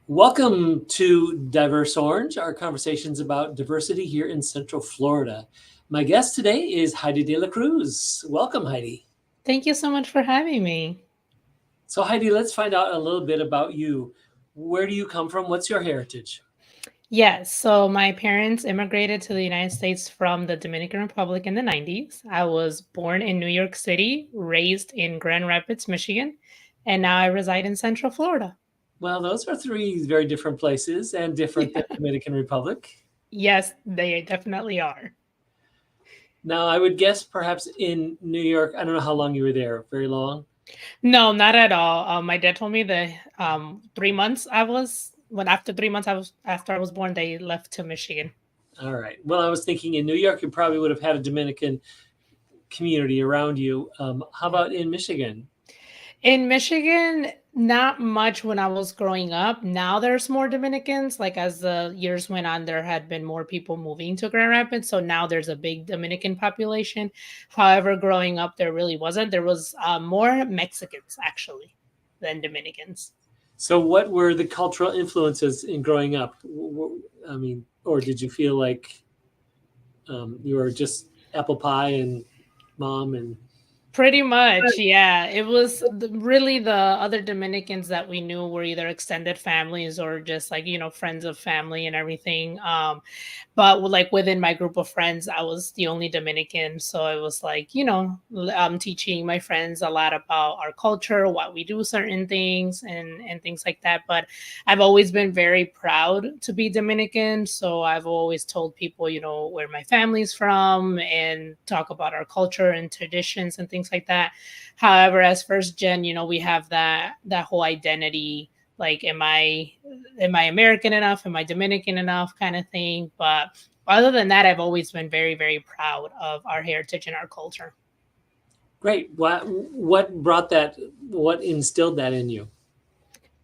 Welcome to Diverse Orange, our conversations about diversity here in Central Florida. My guest today is Heidy De La Cruz. Welcome, Heidi. Thank you so much for having me. So, Heidi, let's find out a little bit about you. Where do you come from? What's your heritage? Yes, so my parents immigrated to the United States from the Dominican Republic in the 90s. I was born in New York City, raised in Grand Rapids, Michigan, and now I reside in Central Florida. Well, those are three very different places and different than Dominican Republic. Yes, they definitely are. Now, I would guess perhaps in New York, I don't know how long you were there, very long. No, not at all. My dad told me that 3 months I was when after 3 months I was born, they left to Michigan. All right. Well, I was thinking in New York, you probably would have had a Dominican community around you. How about in Michigan? In Michigan, not much when I was growing up. Now there's more Dominicans. Like as the years went on, there had been more people moving to Grand Rapids. So now there's a big Dominican population. However, growing up, there really wasn't. There was more Mexicans actually than Dominicans. So, what were the cultural influences in growing up? I mean, or did you feel like you were just apple pie and mom and Pretty much, yeah. It was really the other Dominicans that we knew were either extended families or just like, friends of family and everything. But like within my group of friends, I was the only Dominican. So it was like, teaching my friends a lot about our culture, what we do, certain things and things like that. But I've always been very proud to be Dominican. So I've always told people, where my family's from and talk about our culture and traditions and things like that. However, as first gen, we have that whole identity, like am I American enough? Am I Dominican enough kind of thing. But other than that, I've always been very, very proud of our heritage and our culture. great. What brought that? What instilled that in you?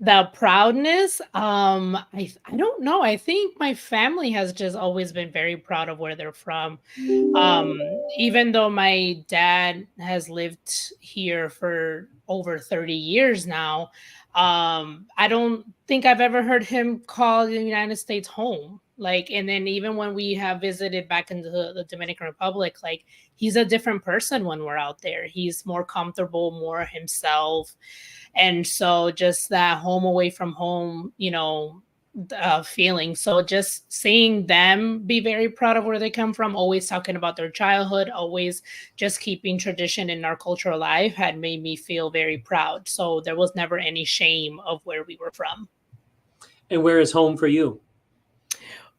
The proudness, I don't know. I think my family has just always been very proud of where they're from. Even though my dad has lived here for over 30 years now, I don't think I've ever heard him call the United States home. Like, and then even when we have visited back into the Dominican Republic, like he's a different person when we're out there. He's more comfortable, more himself. And so just that home away from home, feeling. So just seeing them be very proud of where they come from, always talking about their childhood, always just keeping tradition in our culture alive had made me feel very proud. So there was never any shame of where we were from. And where is home for you?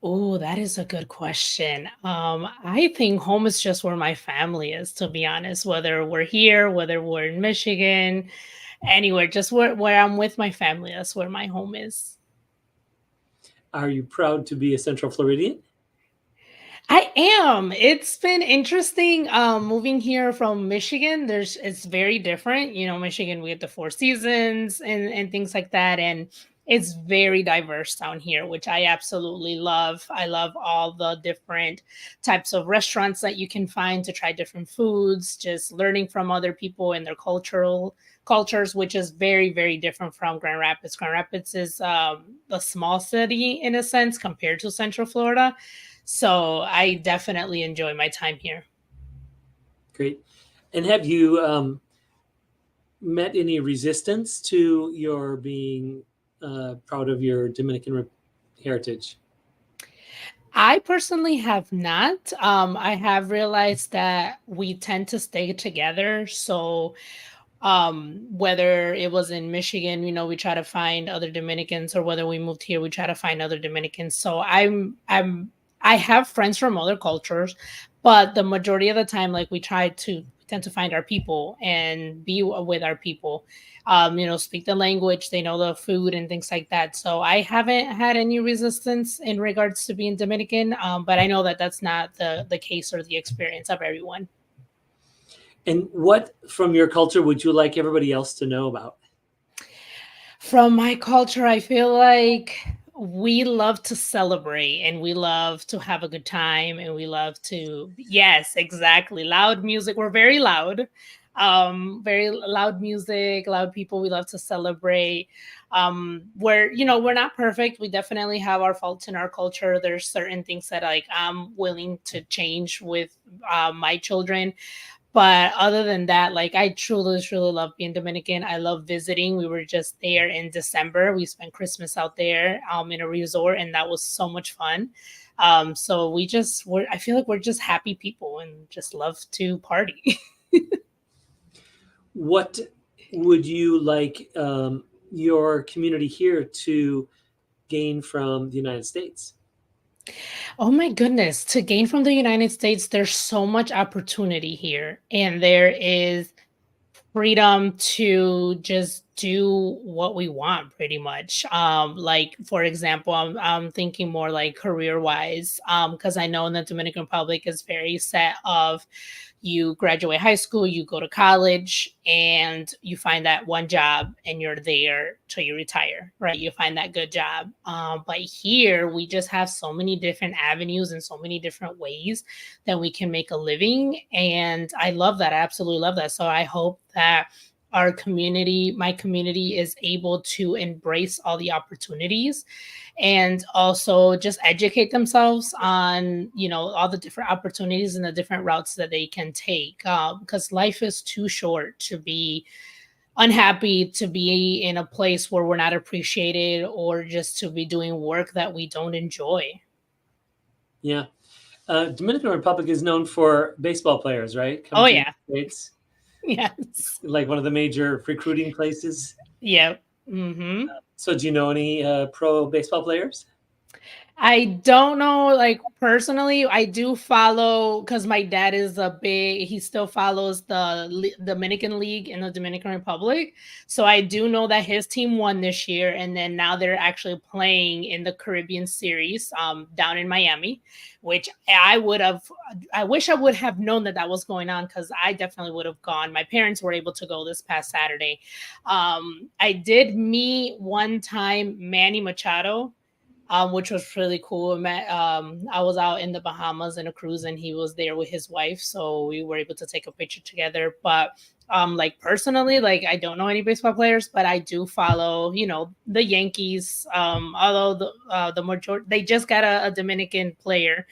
Oh, that is a good question. I think home is just where my family is, to be honest, whether we're here, whether we're in Michigan, anywhere, just where I'm with my family. That's where my home is. Are you proud to be a Central Floridian? I am. It's been interesting moving here from Michigan. It's very different. Michigan, we have the four seasons and things like that. And it's very diverse down here, which I absolutely love. I love all the different types of restaurants that you can find to try different foods, just learning from other people and their cultural cultures, which is very, very different from Grand Rapids. Grand Rapids is a small city in a sense compared to Central Florida. So I definitely enjoy my time here. Great. And have you met any resistance to your being proud of your heritage? I personally have not. I have realized that we tend to stay together. So whether it was in Michigan, we try to find other Dominicans, or whether we moved here, we try to find other Dominicans. So I have friends from other cultures, but the majority of the time, like we tend to find our people and be with our people. Speak the language, they know the food and things like that. So I haven't had any resistance in regards to being Dominican, but I know that that's not the case or the experience of everyone. And what from your culture would you like everybody else to know about? From my culture, I feel like we love to celebrate and we love to have a good time and we love to, yes, exactly. Loud music. We're very loud. Very loud music, loud people. We love to celebrate. We're not perfect. We definitely have our faults in our culture. There's certain things that like I'm willing to change with my children. But other than that, like I truly, truly love being Dominican. I love visiting. We were just there in December. We spent Christmas out there in a resort, and that was so much fun. So I feel like we're just happy people and just love to party. What would you like your community here to gain from the United States? Oh my goodness. To gain from the United States, there's so much opportunity here. And there is freedom to just do what we want pretty much. Like for example, I'm thinking more like career wise, because I know in the Dominican Republic is very set of you graduate high school, you go to college, and you find that one job and you're there till you retire, right? You find that good job. But here we just have so many different avenues and so many different ways that we can make a living. And I love that. I absolutely love that. So I hope that my community is able to embrace all the opportunities and also just educate themselves on, all the different opportunities and the different routes that they can take. Because life is too short to be unhappy, to be in a place where we're not appreciated, or just to be doing work that we don't enjoy. Yeah. Dominican Republic is known for baseball players, right? Oh, yeah. States. Yes. Like one of the major recruiting places. Yep. Mm-hmm. So do you know any pro baseball players? I don't know, like personally, I do follow because my dad is he still follows the Dominican League in the Dominican Republic. So I do know that his team won this year, and then now they're actually playing in the Caribbean Series down in Miami, which I wish I would have known that was going on, because I definitely would have gone. My parents were able to go this past Saturday. I did meet one time Manny Machado, which was really cool. I was out in the Bahamas in a cruise, and he was there with his wife, so we were able to take a picture together. But like personally, like I don't know any baseball players, but I do follow, the Yankees. Although the majority, they just got a Dominican player,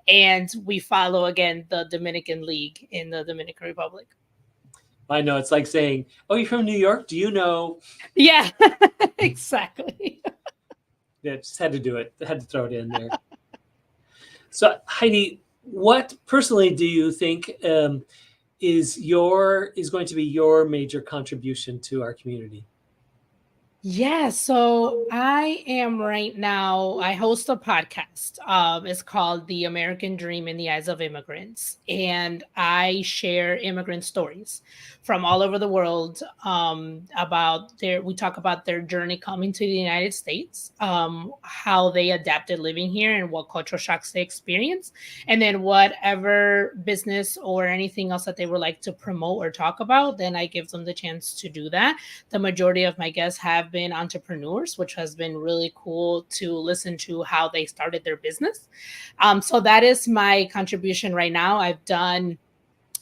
and we follow again the Dominican League in the Dominican Republic. I know, it's like saying, "Oh, you're from New York? Do you know?" Yeah, exactly. Yeah, just had to do it. Had to throw it in there. So Heidi, what personally do you think is going to be your major contribution to our community? Yeah, so I am right now, I host a podcast. It's called The American Dream in the Eyes of Immigrants. And I share immigrant stories from all over the world, we talk about their journey coming to the United States, how they adapted living here and what cultural shocks they experienced, and then whatever business or anything else that they would like to promote or talk about, then I give them the chance to do that. The majority of my guests have been entrepreneurs, which has been really cool to listen to how they started their business. So that is my contribution right now. I've done,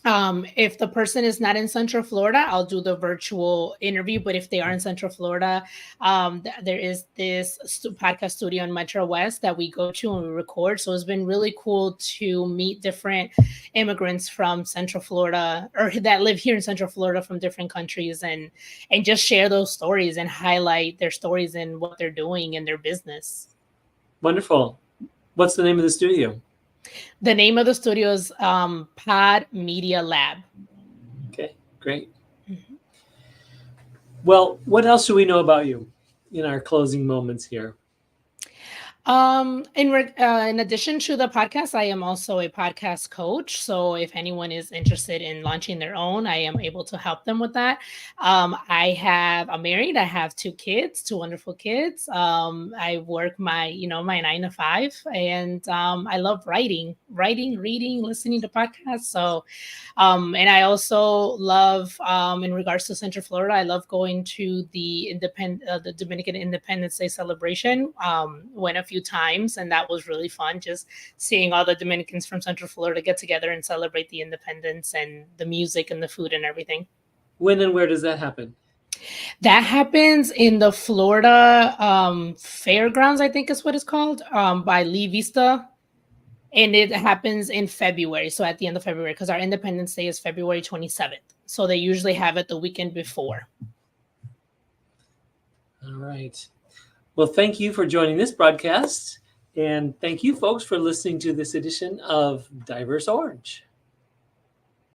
if the person is not in Central Florida, I'll do the virtual interview. But if they are in Central Florida, there is this podcast studio in Metro West that we go to and we record. So it's been really cool to meet different immigrants from Central Florida, or that live here in Central Florida from different countries, and just share those stories and highlight their stories and what they're doing in their business. Wonderful. What's the name of the studio? The name of the studio is Pod Media Lab. Okay, great. Mm-hmm. Well, what else should we know about you in our closing moments here? In addition to the podcast, I am also a podcast coach. So if anyone is interested in launching their own, I am able to help them with that. I'm married. I have 2 kids, 2 wonderful kids. I work my 9 to 5, and I love writing, reading, listening to podcasts. So, and I also love, in regards to Central Florida, I love going to the Dominican Independence Day celebration. When a few few times, and that was really fun, just seeing all the Dominicans from Central Florida get together and celebrate the independence and the music and the food and everything. When and where does that happen? That happens in the Florida Fairgrounds, I think is what it's called, by Lee Vista. And it happens in February, so at the end of February, because our Independence Day is February 27th. So they usually have it the weekend before. All right. Well, thank you for joining this broadcast. And thank you, folks, for listening to this edition of Diverse Orange.